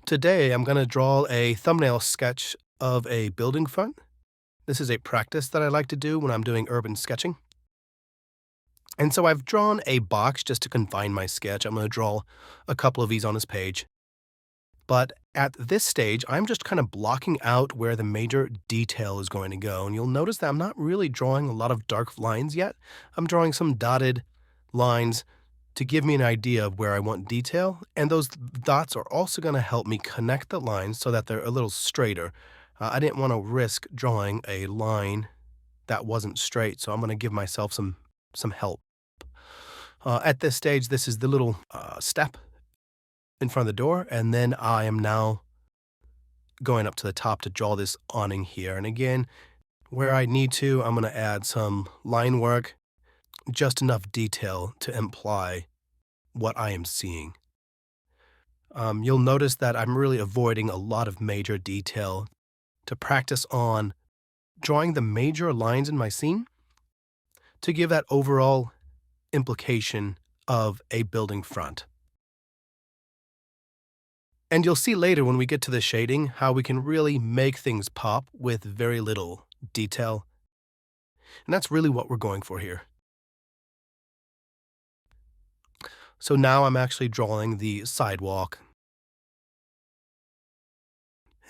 Today, I'm going to draw a thumbnail sketch of a building front. This is a practice that I like to do when I'm doing urban sketching. And so I've drawn a box just to confine my sketch. I'm going to draw a couple of these on this page. But at this stage, I'm just kind of blocking out where the major detail is going to go. And you'll notice that I'm not really drawing a lot of dark lines yet. I'm drawing some dotted lines to give me an idea of where I want detail, and those dots are also going to help me connect the lines so that they're a little straighter. I didn't want to risk drawing a line that wasn't straight, so I'm going to give myself some help. At this stage, this is the little step in front of the door, and then I am now going up to the top to draw this awning here. And again, where I need to, I'm going to add some line work, just enough detail to imply what I am seeing. You'll notice that I'm really avoiding a lot of major detail to practice on drawing the major lines in my scene to give that overall implication of a building front. And you'll see later when we get to the shading how we can really make things pop with very little detail. And that's really what we're going for here. So now I'm actually drawing the sidewalk.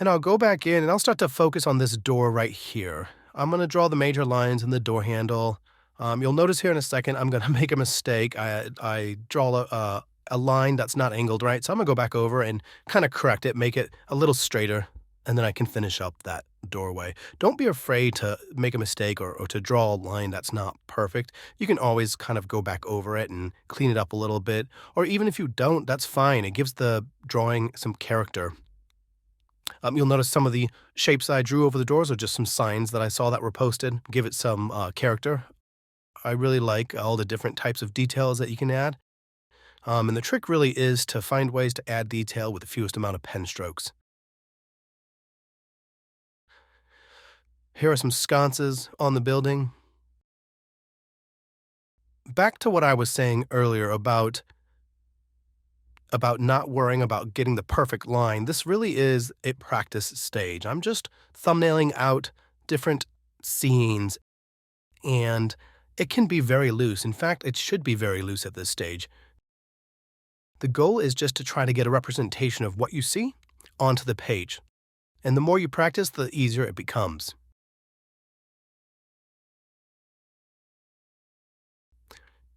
And I'll go back in and I'll start to focus on this door right here. I'm going to draw the major lines in the door handle. You'll notice here in a second I'm going to make a mistake. I draw a line that's not angled right, so I'm going to go back over and kind of correct it, make it a little straighter, and then I can finish up that doorway. Don't be afraid to make a mistake or to draw a line that's not perfect. You can always kind of go back over it and clean it up a little bit, or even if you don't, that's fine. It gives the drawing some character. You'll notice some of the shapes I drew over the doors are just some signs that I saw that were posted. Give it some character. I really like all the different types of details that you can add. And the trick really is to find ways to add detail with the fewest amount of pen strokes. Here are some sconces on the building. Back to what I was saying earlier about not worrying about getting the perfect line. This really is a practice stage. I'm just thumbnailing out different scenes, and it can be very loose. In fact, it should be very loose at this stage. The goal is just to try to get a representation of what you see onto the page. And the more you practice, the easier it becomes.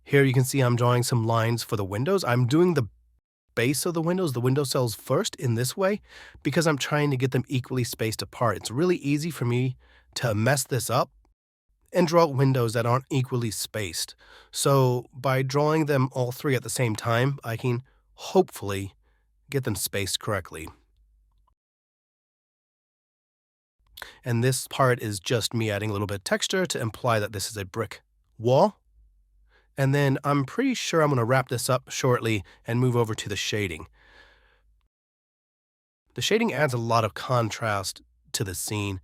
Here you can see I'm drawing some lines for the windows. I'm doing the base of the window sills first in this way because I'm trying to get them equally spaced apart. It's really easy for me to mess this up and draw windows that aren't equally spaced. So by drawing them all three at the same time, I can hopefully get them spaced correctly. And this part is just me adding a little bit of texture to imply that this is a brick wall. And then I'm pretty sure I'm going to wrap this up shortly and move over to the shading. The shading adds a lot of contrast to the scene.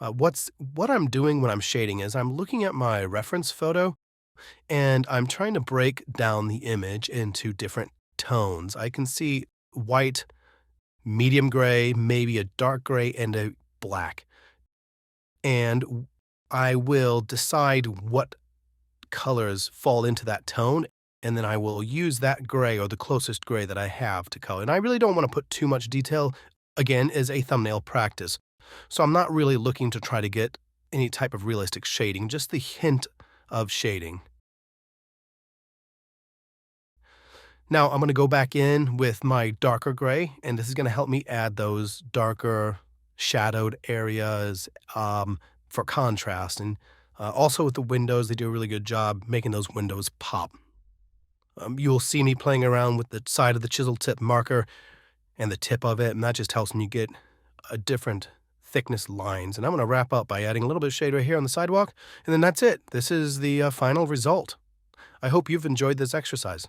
What I'm doing when I'm shading is I'm looking at my reference photo and I'm trying to break down the image into different tones. I can see white, medium gray, maybe a dark gray, and a black. And I will decide what colors fall into that tone, and then I will use that gray or the closest gray that I have to color. And I really don't want to put too much detail, again, as a thumbnail practice. So I'm not really looking to try to get any type of realistic shading, just the hint of shading. Now I'm going to go back in with my darker gray, and this is going to help me add those darker shadowed areas for contrast. And also with the windows, they do a really good job making those windows pop. You'll see me playing around with the side of the chisel tip marker and the tip of it, and that just helps me get a different thickness lines. And I'm going to wrap up by adding a little bit of shade right here on the sidewalk, and then that's it. This is the final result. I hope you've enjoyed this exercise.